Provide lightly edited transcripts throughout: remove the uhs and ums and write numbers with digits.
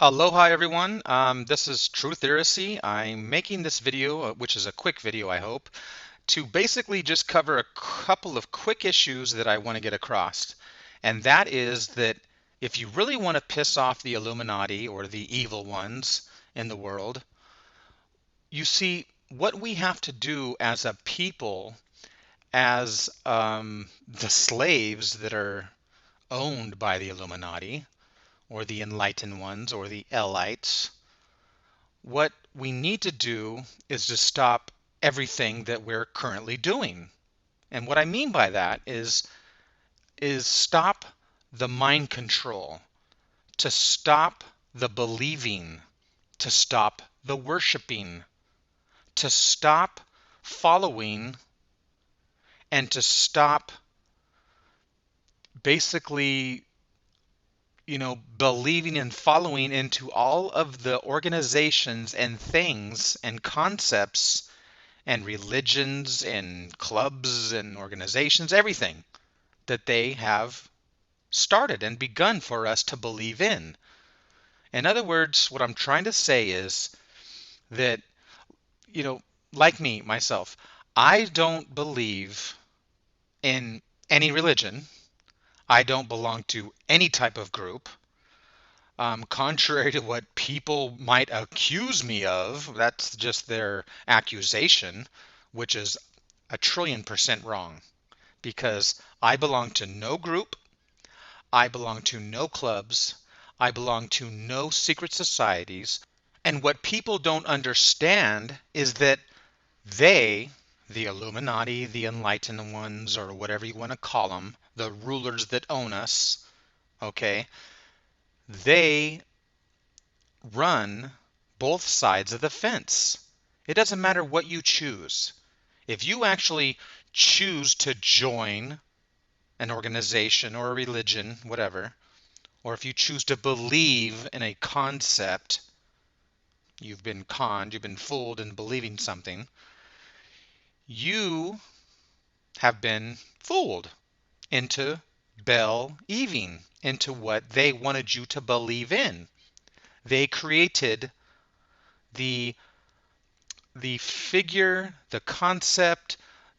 Aloha everyone, this is Truth Literacy. I'm making this video, which is a quick video I hope, to basically just cover a couple of quick issues that I want to get across. And that is that if you really want to piss off the Illuminati or the evil ones in the world, you see what we have to do as a people, as the slaves that are owned by the Illuminati or the enlightened ones or the Elites. What we need to do is to stop everything that we're currently doing. And what I mean by that is stop the mind control, to stop the believing, to stop the worshiping, to stop following, and to stop basically believing and following into all of the organizations and things and concepts and religions and clubs and organizations, everything that they have started and begun for us to believe in. In other words, what I'm trying to say is that, you know, like me, myself, I don't believe in any religion. I don't belong to any type of group. Contrary to what people might accuse me of, that's just their accusation, which is a trillion% wrong. Because I belong to no group, I belong to no clubs, I belong to no secret societies. And what people don't understand is that they, the Illuminati, the enlightened ones, or whatever you want to call them, the rulers that own us, okay, they run both sides of the fence. It doesn't matter what you choose. If you actually choose to join an organization or a religion, whatever, or if you choose to believe in a concept, you've been conned, you've been fooled in believing something, you have been fooled into believing into what they wanted you to believe in. They created the the figure, the concept,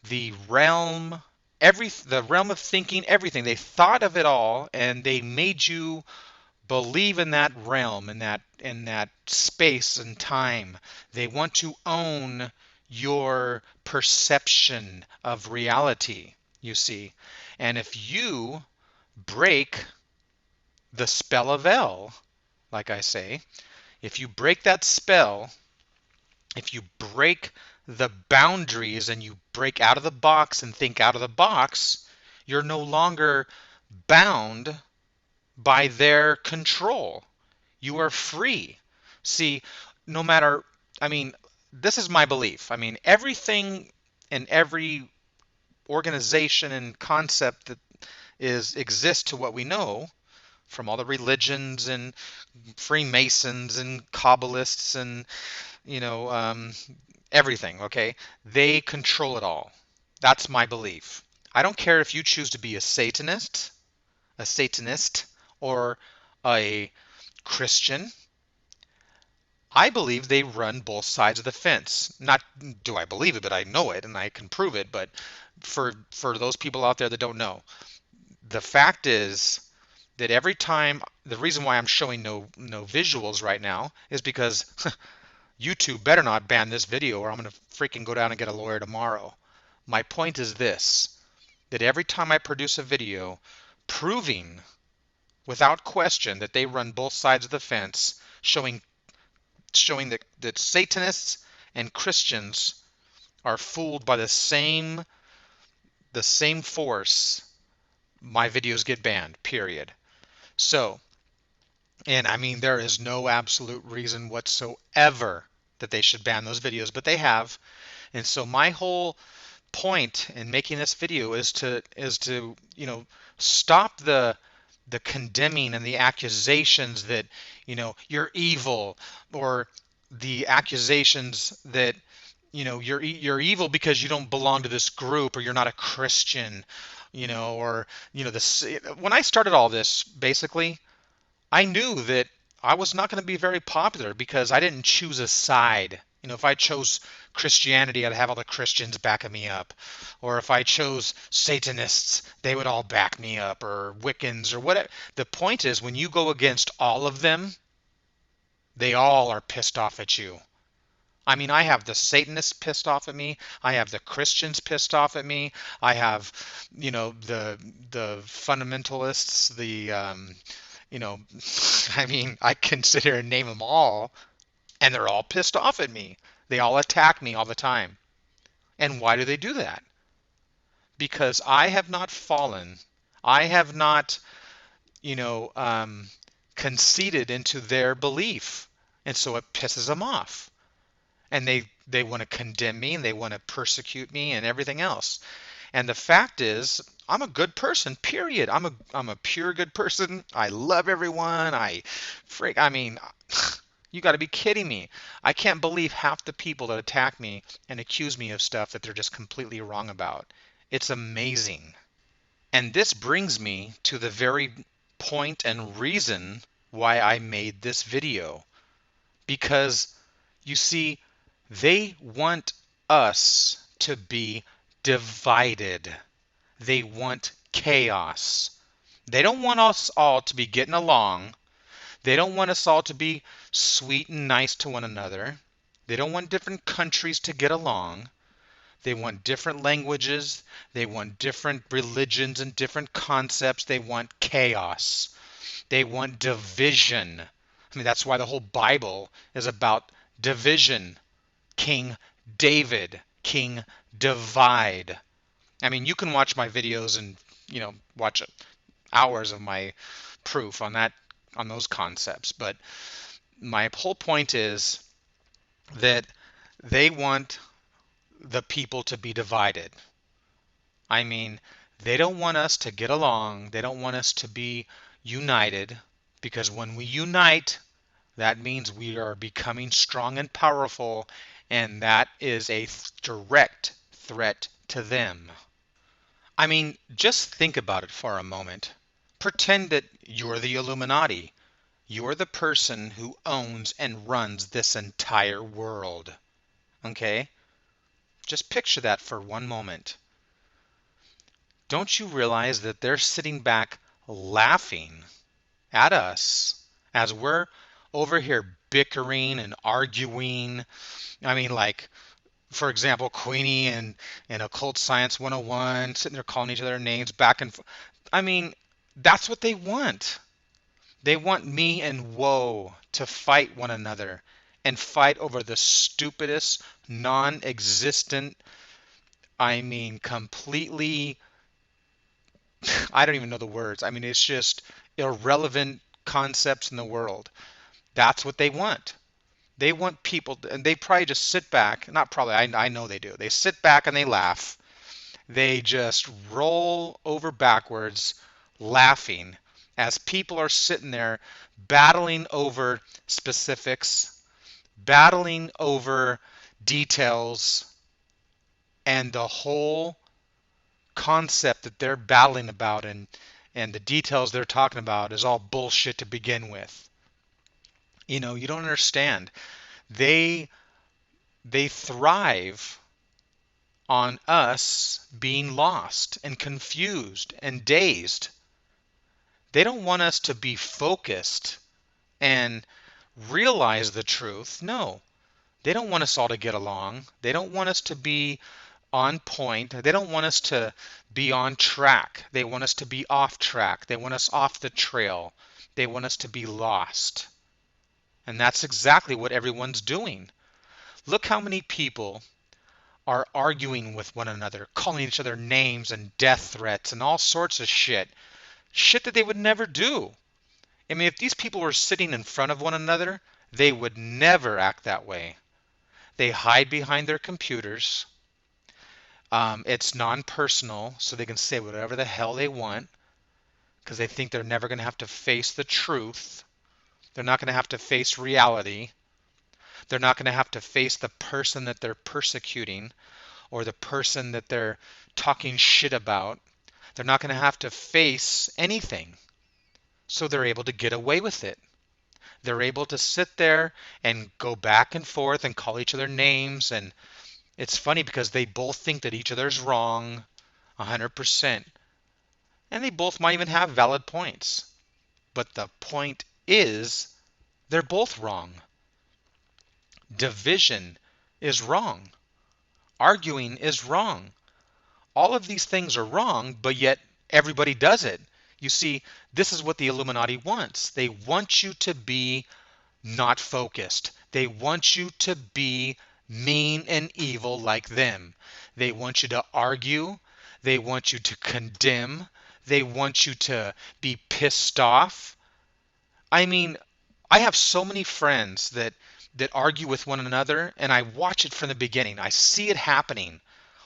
the realm, the realm of thinking, everything. They thought of it all and they made you believe in that realm, in that space and time. They want to own your perception of reality, you see. And if you break the spell of El, like I say, if you break that spell, if you break the boundaries and you break out of the box and think out of the box, you're no longer bound by their control. You are free. See, no matter, I mean, this is my belief. I mean, everything and every organization and concept that exists to what we know from all the religions and Freemasons and Kabbalists and you know, everything, okay? They control it all. That's my belief. I don't care if you choose to be a Satanist, or a Christian. I believe they run both sides of the fence. Not do I believe it, but I know it and I can prove it. But for those people out there that don't know, the fact is that every time, the reason why I'm showing no visuals right now is because YouTube better not ban this video or I'm going to freaking go down and get a lawyer tomorrow. My point is this, that every time I produce a video proving without question that they run both sides of the fence, showing that Satanists and Christians are fooled by the same force, my videos get banned, period. So, and I mean, there is no absolute reason whatsoever that they should ban those videos, but they have. And so my whole point in making this video is to stop the condemning and the accusations that you're evil, or the accusations that you're evil because you don't belong to this group, or you're not a Christian, or this. When I started all this, basically I knew that I was not going to be very popular because I didn't choose a side. You know, if I chose Christianity, I'd have all the Christians backing me up. Or if I chose Satanists, they would all back me up, or Wiccans, or whatever. The point is, when you go against all of them, they all are pissed off at you. I mean, I have the Satanists pissed off at me. I have the Christians pissed off at me. I have, the fundamentalists, you know, I mean, I can sit here and name them all, and they're all pissed off at me. They all attack me all the time. And why do they do that? Because I have not fallen. I have not, you know, conceded into their belief. And so it pisses them off. And they want to condemn me and they want to persecute me and everything else. And the fact is, I'm a good person, period. I'm a pure good person. I love everyone. I mean, you got to be kidding me. I can't believe half the people that attack me and accuse me of stuff that they're just completely wrong about. It's amazing. And this brings me to the very point and reason why I made this video. Because you see, they want us to be divided. They want chaos. They don't want us all to be getting along. They don't want us all to be sweet and nice to one another. They don't want different countries to get along. They want different languages. They want different religions and different concepts. They want chaos. They want division. I mean, that's why the whole Bible is about division. King David, King Divide. I mean, you can watch my videos and, watch hours of my proof on those concepts. But my whole point is that they want the people to be divided. I mean, they don't want us to get along. They don't want us to be united, because when we unite, that means we are becoming strong and powerful, and that is a direct threat to them. I mean, just think about it for a moment. Pretend that you're the Illuminati. You're the person who owns and runs this entire world. Okay? Just picture that for one moment. Don't you realize that they're sitting back laughing at us as we're over here bickering and arguing? I mean, like, for example, Queenie and Occult Science 101 sitting there calling each other names back and forth. I mean, that's what they want. They want me and Woe to fight one another and fight over the stupidest, non-existent, I mean, completely, I don't even know the words. I mean, it's just irrelevant concepts in the world. That's what they want. They want people, and they probably just sit back, not probably, I know they do. They sit back and they laugh. They just roll over backwards laughing as people are sitting there battling over specifics, battling over details, and the whole concept that they're battling about and the details they're talking about is all bullshit to begin with. You don't understand. They thrive on us being lost and confused and dazed. They don't want us to be focused and realize the truth. No, they don't want us all to get along. They don't want us to be on point. They don't want us to be on track. They want us to be off track. They want us off the trail. They want us to be lost. And that's exactly what everyone's doing. Look how many people are arguing with one another, calling each other names and death threats and all sorts of shit. Shit that they would never do. I mean, if these people were sitting in front of one another, they would never act that way. They hide behind their computers. It's non-personal, so they can say whatever the hell they want because they think they're never going to have to face the truth. They're not going to have to face reality. They're not going to have to face the person that they're persecuting or the person that they're talking shit about. They're not going to have to face anything. So they're able to get away with it. They're able to sit there and go back and forth and call each other names. And it's funny because they both think that each other's wrong 100%. And they both might even have valid points. But the point is, they're both wrong. Division is wrong. Arguing is wrong. All of these things are wrong, but yet everybody does it. You see, this is what the Illuminati wants. They want you to be not focused. They want you to be mean and evil like them. They want you to argue. They want you to condemn. They want you to be pissed off. I mean, I have so many friends that argue with one another, and I watch it from the beginning. I see it happening.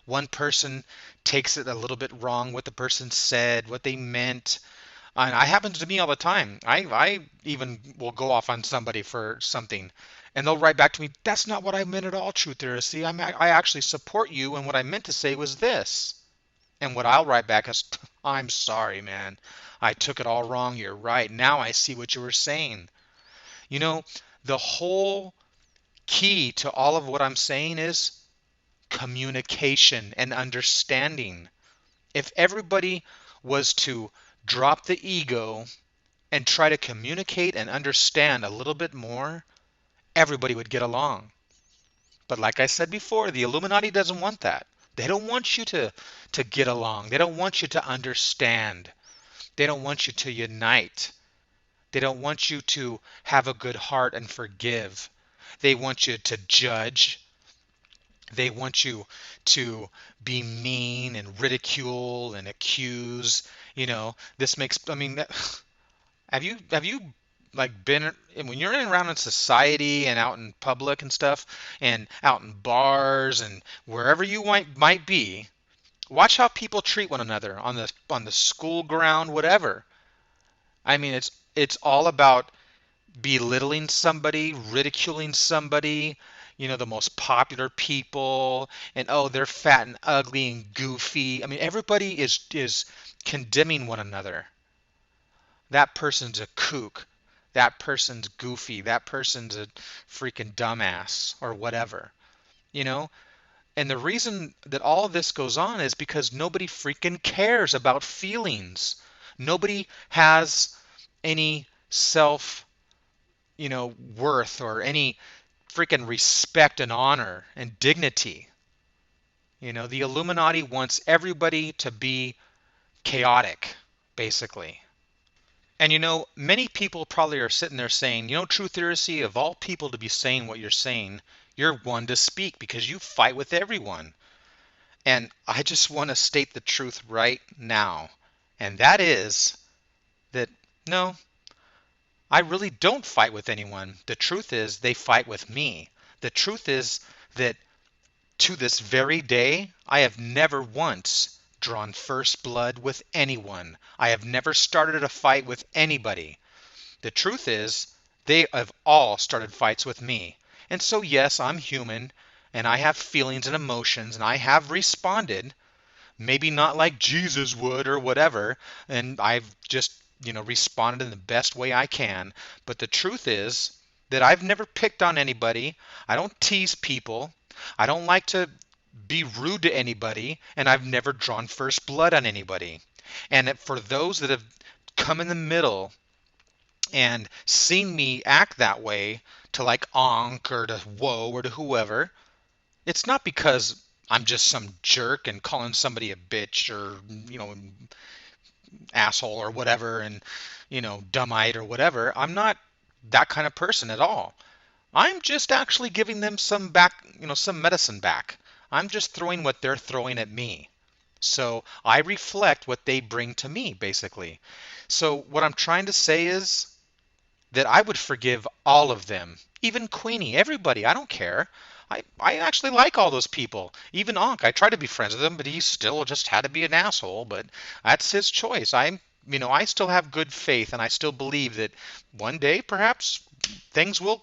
One person takes it a little bit wrong, what the person said, what they meant. And it happens to me all the time. I even will go off on somebody for something, and they'll write back to me, "That's not what I meant at all, Truth Heresy. I actually support you, and what I meant to say was this." And what I'll write back is, "I'm sorry, man. I took it all wrong. You're right. Now I see what you were saying." You know, the whole key to all of what I'm saying is communication and understanding. If everybody was to drop the ego and try to communicate and understand a little bit more, everybody would get along. But like I said before, the Illuminati doesn't want that. They don't want you to get along. They don't want you to understand. They don't want you to unite. They don't want you to have a good heart and forgive. They want you to judge. They want you to be mean and ridicule and accuse. This makes, I mean, have you like been when you're around in society and out in public and stuff and out in bars and wherever you might be, watch how people treat one another on the school ground, whatever. I mean, it's all about belittling somebody, ridiculing somebody, the most popular people, and oh, they're fat and ugly and goofy. I mean, everybody is condemning one another. That person's a kook. That person's goofy. That person's a freaking dumbass or whatever. You know? And the reason that all of this goes on is because nobody freaking cares about feelings. Nobody has any self, worth or any freaking respect and honor and dignity. The Illuminati wants everybody to be chaotic, basically. And many people probably are sitting there saying, Truth Heresy, of all people to be saying what you're saying, you're one to speak because you fight with everyone. And I just want to state the truth right now. And that is that, no, I really don't fight with anyone. The truth is they fight with me. The truth is that to this very day, I have never once drawn first blood with anyone. I have never started a fight with anybody. The truth is, they have all started fights with me. And so, yes, I'm human, and I have feelings and emotions, and I have responded, maybe not like Jesus would or whatever, and I've just, responded in the best way I can. But the truth is that I've never picked on anybody. I don't tease people. I don't like to be rude to anybody, and I've never drawn first blood on anybody. And for those that have come in the middle and seen me act that way to like Ankh or to Woe or to whoever, it's not because I'm just some jerk and calling somebody a bitch or, asshole or whatever and, dumbite or whatever. I'm not that kind of person at all. I'm just actually giving them some back, some medicine back. I'm just throwing what they're throwing at me. So I reflect what they bring to me, basically. So what I'm trying to say is that I would forgive all of them, even Queenie, everybody. I don't care. I actually like all those people. Even Ankh, I try to be friends with him, but he still just had to be an asshole. But that's his choice. I still have good faith, and I still believe that one day, perhaps, things will,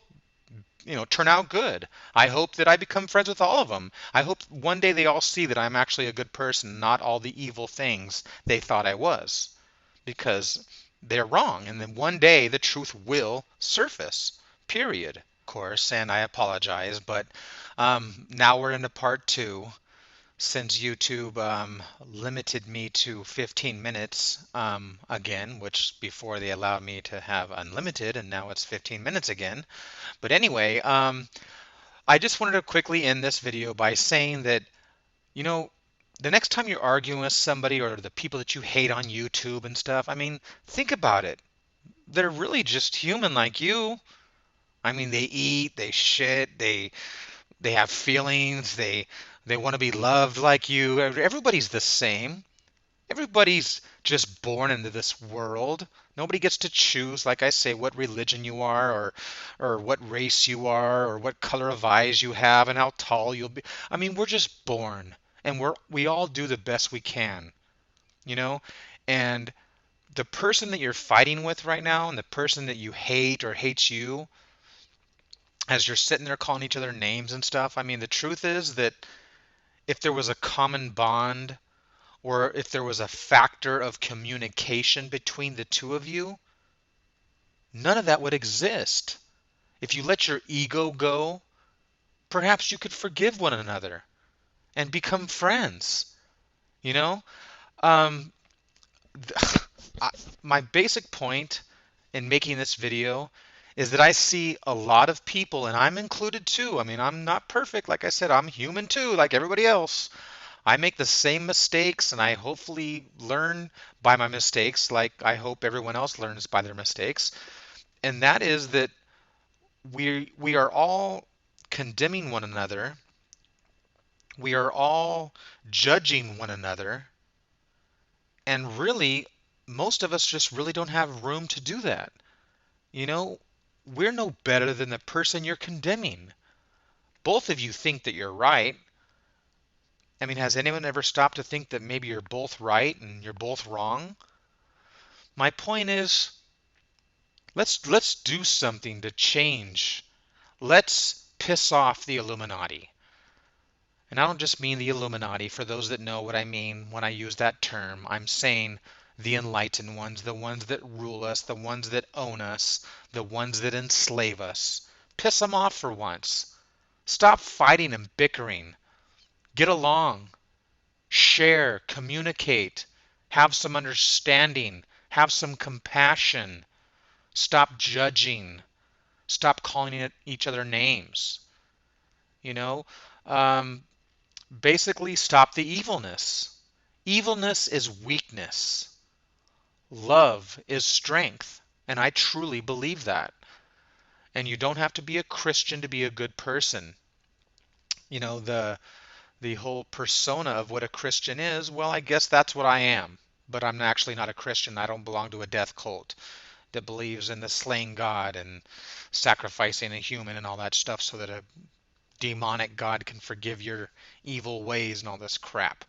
turn out good. I hope that I become friends with all of them. I hope one day they all see that I'm actually a good person, not all the evil things they thought I was. Because they're wrong. And then one day the truth will surface, period. Of course, and I apologize, but now we're into part two. Since YouTube limited me to 15 minutes again, which before they allowed me to have unlimited, and now it's 15 minutes again. But anyway, I just wanted to quickly end this video by saying that, you know, the next time you're arguing with somebody or the people that you hate on YouTube and stuff, I mean, think about it. They're really just human like you. I mean, they eat, they shit, they have feelings, they want to be loved like you. Everybody's the same. Everybody's just born into this world. Nobody gets to choose, like I say, what religion you are or what race you are or what color of eyes you have and how tall you'll be. I mean, we're just born and we all do the best we can, you know? And the person that you're fighting with right now and the person that you hate or hates you, as you're sitting there calling each other names and stuff, I mean, the truth is that if there was a common bond or if there was a factor of communication between the two of you, none of that would exist. If you let your ego go, perhaps you could forgive one another and become friends. You know, um, I, my basic point in making this video is that I see a lot of people, and I'm included too. I mean, I'm not perfect. Like I said, I'm human too, like everybody else. I make the same mistakes and I hopefully learn by my mistakes, like I hope everyone else learns by their mistakes. And that is that we are all condemning one another. We are all judging one another. And really, most of us just really don't have room to do that. You know, we're no better than the person you're condemning. Both of you think that you're right. I mean, has anyone ever stopped to think that maybe you're both right and you're both wrong? My point is, let's do something to change. Let's piss off the Illuminati. And I don't just mean the Illuminati. For those that know what I mean when I use that term, I'm saying the enlightened ones, the ones that rule us, the ones that own us, the ones that enslave us. Piss them off for once. Stop fighting and bickering. Get along. Share. Communicate. Have some understanding. Have some compassion. Stop judging. Stop calling each other names. You know, um, basically stop the evilness. Evilness is weakness. Love is strength. And I truly believe that. And you don't have to be a Christian to be a good person. You know, the whole persona of what a Christian is, well, I guess that's what I am. But I'm actually not a Christian. I don't belong to a death cult that believes in the slaying God and sacrificing a human and all that stuff so that a demonic God can forgive your evil ways and all this crap.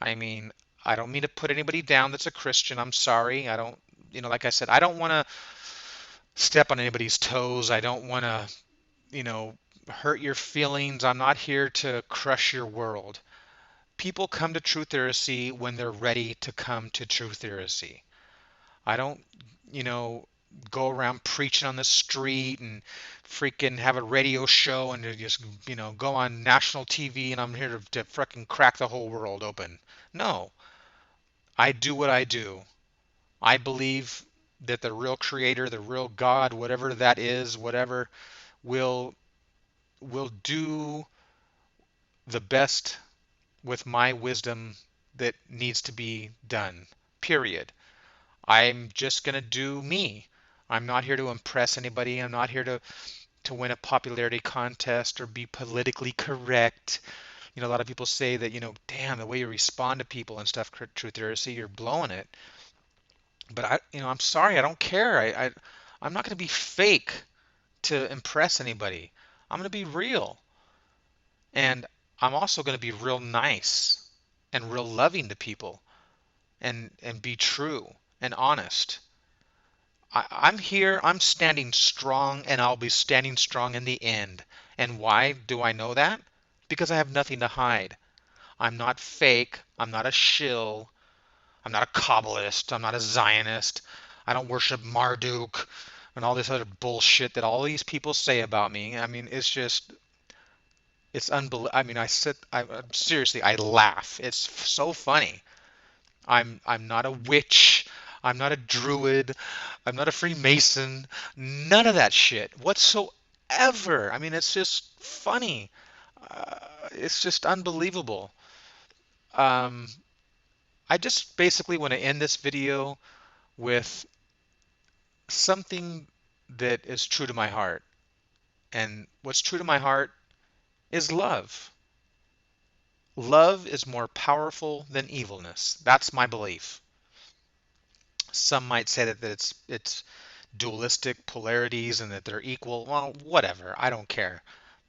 I mean, I don't mean to put anybody down that's a Christian. I'm sorry. I don't, like I said, I don't want to step on anybody's toes. I don't want to, hurt your feelings. I'm not here to crush your world. People come to Truth Heresy when they're ready to come to Truth Heresy. I don't, you know, go around preaching on the street and freaking have a radio show and to just, go on national TV and I'm here to freaking crack the whole world open. No, I do what I do. I believe that the real creator, the real God, whatever that is, whatever will do the best with my wisdom that needs to be done. Period. I'm just going to do me. I'm not here to impress anybody. I'm not here to win a popularity contest or be politically correct. A lot of people say that, damn, the way you respond to people and stuff, Truth Heresy, you're blowing it. But I'm sorry, I don't care. I'm not going to be fake to impress anybody. I'm going to be real. And I'm also going to be real nice and real loving to people and be true and honest. I'm here, I'm standing strong, and I'll be standing strong in the end. And why do I know that? Because I have nothing to hide. I'm not fake. I'm not a shill. I'm not a Kabbalist. I'm not a Zionist. I don't worship Marduk and all this other bullshit that all these people say about me. I mean, it's just it's unbelievable. I mean, seriously, I laugh. It's so funny. I'm not a witch. I'm not a druid. I'm not a Freemason. None of that shit whatsoever. I mean, it's just funny. Uh, it's just unbelievable. Um, I just basically want to end this video with something that is true to my heart. And what's true to my heart is love. Love is more powerful than evilness. That's my belief. Some might say that it's dualistic polarities and that they're equal. Well, whatever. I don't care.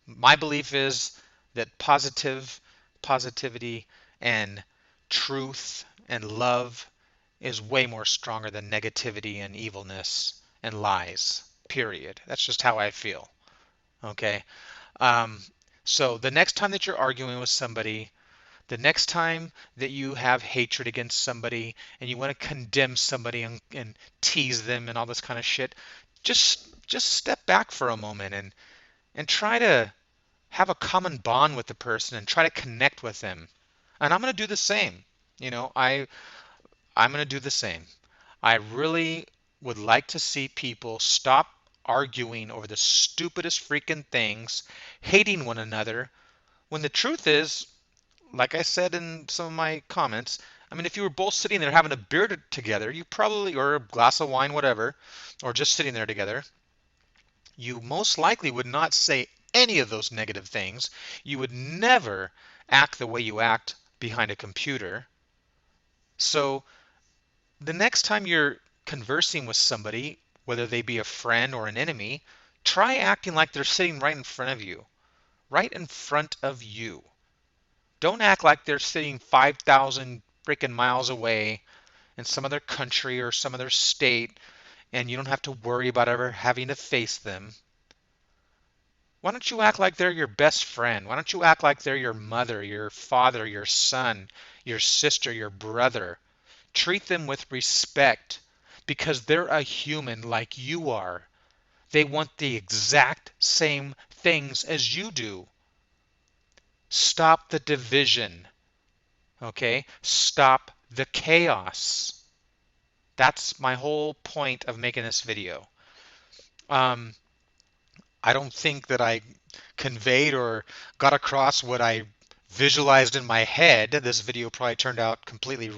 My belief is that positivity and truth and love is way more stronger than negativity and evilness and lies. Period. That's just how I feel. Okay. Um, so the next time that you're arguing with somebody, the next time that you have hatred against somebody and you want to condemn somebody and tease them and all this kind of shit, just step back for a moment and try to have a common bond with the person and try to connect with them. And I'm going to do the same. You know, I'm going to do the same. I really would like to see people stop arguing over the stupidest freaking things, hating one another, when the truth is, like I said in some of my comments, I mean, if you were both sitting there having a beer together, you probably, or a glass of wine, whatever, or just sitting there together, you most likely would not say any of those negative things. You would never act the way you act behind a computer. So the next time you're conversing with somebody, whether they be a friend or an enemy, try acting like they're sitting right in front of you. Right in front of you. Don't act like they're sitting 5,000 freaking miles away in some other country or some other state and you don't have to worry about ever having to face them. Why don't you act like they're your best friend? Why don't you act like they're your mother, your father, your son, your sister, your brother? Treat them with respect because they're a human like you are. They want the exact same things as you do. Stop the division. Okay? Stop the chaos. That's my whole point of making this video. Um, I don't think that I conveyed or got across what I visualized in my head. This video probably turned out completely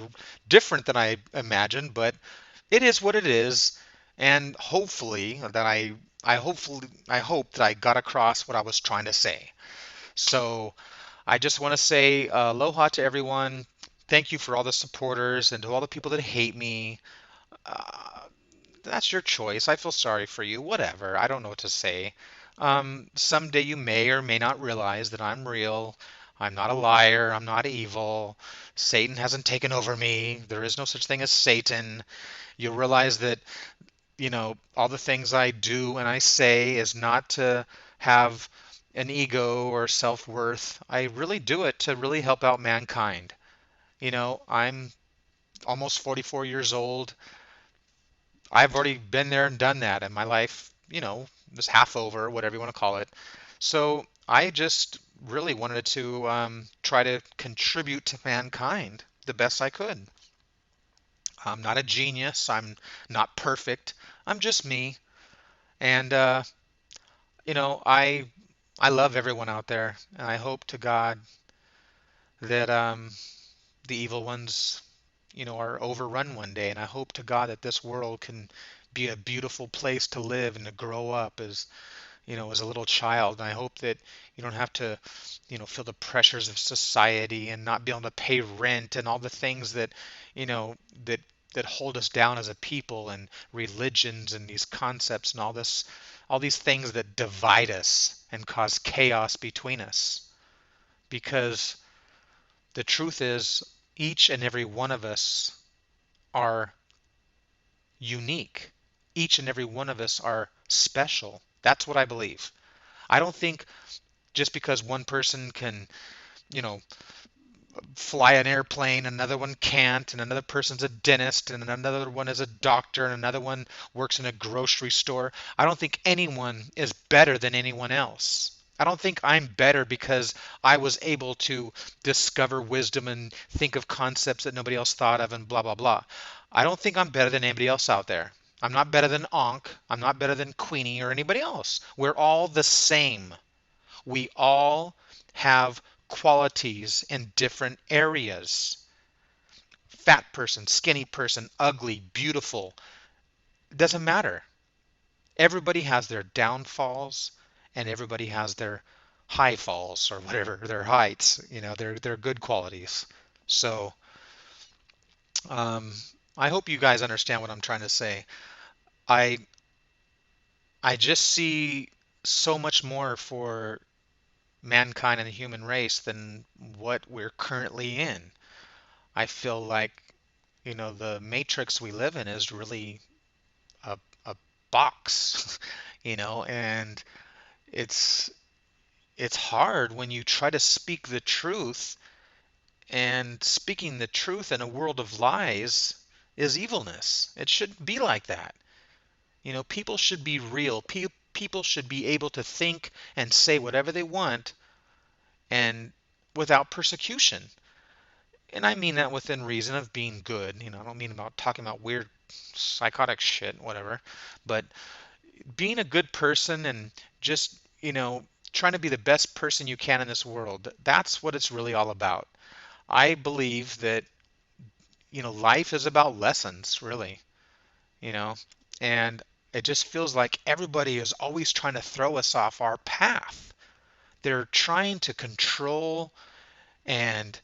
different than I imagined, but it is what it is. And hopefully that I hope that I got across what I was trying to say. So I just want to say aloha to everyone. Thank you for all the supporters and to all the people that hate me. Uh, that's your choice. I feel sorry for you. Whatever. I don't know what to say. Someday you may or may not realize that I'm real. I'm not a liar. I'm not evil. Satan hasn't taken over me. There is no such thing as Satan. You'll realize that, all the things I do and I say is not to have an ego or self-worth. I really do it to really help out mankind. I'm almost 44 years old. I've already been there and done that, and my life, is half over, whatever you want to call it. So I just really wanted to try to contribute to mankind the best I could. I'm not a genius. I'm not perfect. I'm just me. And I love everyone out there, and I hope to God that the evil ones, are overrun one day. And I hope to God that this world can be a beautiful place to live and to grow up as a little child. And I hope that you don't have to, feel the pressures of society and not be able to pay rent and all the things that, you know, that that hold us down as a people and religions and these concepts and all these things that divide us and cause chaos between us. Because the truth is, each and every one of us are unique. Each and every one of us are special. That's what I believe. I don't think just because one person can, you know, fly an airplane, another one can't, and another person's a dentist, and another one is a doctor, and another one works in a grocery store. I don't think anyone is better than anyone else. I don't think I'm better because I was able to discover wisdom and think of concepts that nobody else thought of and blah, blah, blah. I don't think I'm better than anybody else out there. I'm not better than Ankh. I'm not better than Queenie or anybody else. We're all the same. We all have qualities in different areas. Fat person, skinny person, ugly, beautiful. It doesn't matter. Everybody has their downfalls and everybody has their high falls or whatever, their heights, their good qualities. So um, I hope you guys understand what I'm trying to say. I I just see so much more for mankind and the human race than what we're currently in. I feel like, the matrix we live in is really a box, and it's it's hard when you try to speak the truth, and speaking the truth in a world of lies is evilness. It shouldn't be like that. People should be real. People should be able to think and say whatever they want and without persecution. And I mean that within reason of being good. I don't mean about talking about weird psychotic shit, whatever. But being a good person and just, trying to be the best person you can in this world, that's what it's really all about. I believe that, life is about lessons, really, you know, and it just feels like everybody is always trying to throw us off our path. They're trying to control and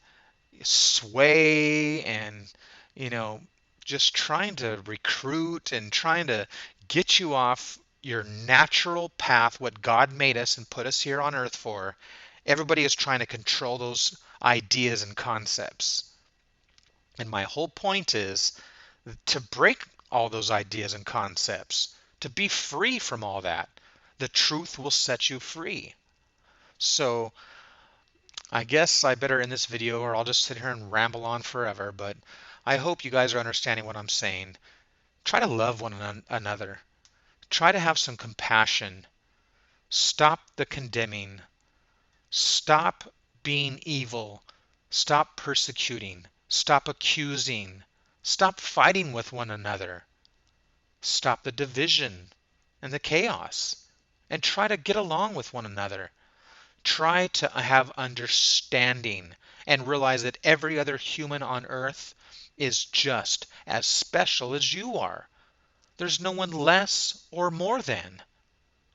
sway and you know just trying to recruit and trying to get you off your natural path, what God made us and put us here on earth for. Everybody is trying to control those ideas and concepts, and my whole point is to break all those ideas and concepts, to be free from all that. The truth will set you free. So I guess I better end this video or I'll just sit here and ramble on forever, but I hope you guys are understanding what I'm saying. Try to love one another. Try to have some compassion. Stop the condemning. Stop being evil. Stop persecuting. Stop accusing. Stop fighting with one another. Stop the division and the chaos. And try to get along with one another. Try to have understanding and realize that every other human on earth is just as special as you are. There's no one less or more than.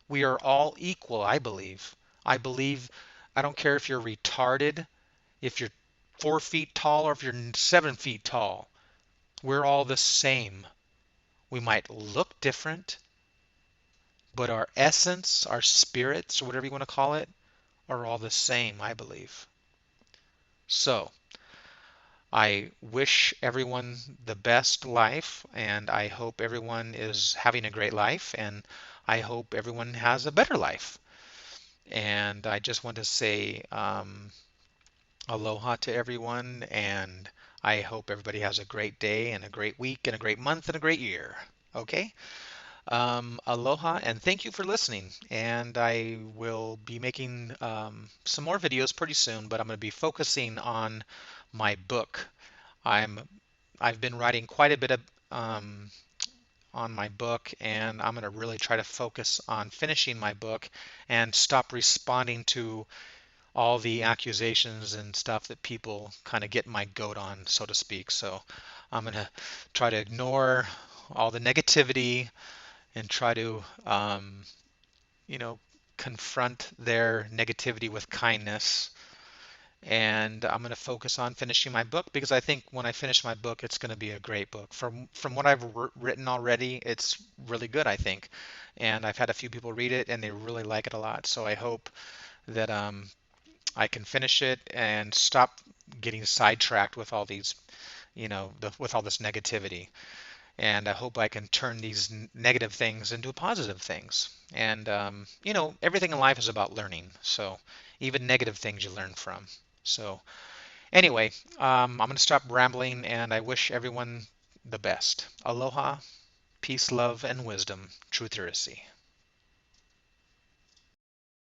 We are all equal, I believe. I don't care if you're retarded, if you're 4 feet tall, or if you're 7 feet tall. We're all the same. We might look different, but our essence, our spirits, or whatever you want to call it, are all the same, I believe. So, I wish everyone the best life, and I hope everyone is having a great life, and I hope everyone has a better life. And I just want to say aloha to everyone, and I hope everybody has a great day and a great week and a great month and a great year. Okay? Aloha, and thank you for listening. And I will be making some more videos pretty soon, but I'm going to be focusing on my book. I'm I've been writing quite a bit of on my book, and I'm going to really try to focus on finishing my book and stop responding to all the accusations and stuff that people kind of get my goat on, so to speak. So I'm going to try to ignore all the negativity and try to, you know, confront their negativity with kindness. And I'm going to focus on finishing my book because I think when I finish my book, it's going to be a great book. From what I've written already, it's really good, I think. And I've had a few people read it and they really like it a lot. So I hope that I can finish it and stop getting sidetracked with all these, with all this negativity. And I hope I can turn these negative things into positive things. And everything in life is about learning. So even negative things you learn from. So Anyway, I'm going to stop rambling and I wish everyone the best. Aloha, peace, love, and wisdom. True Literacy.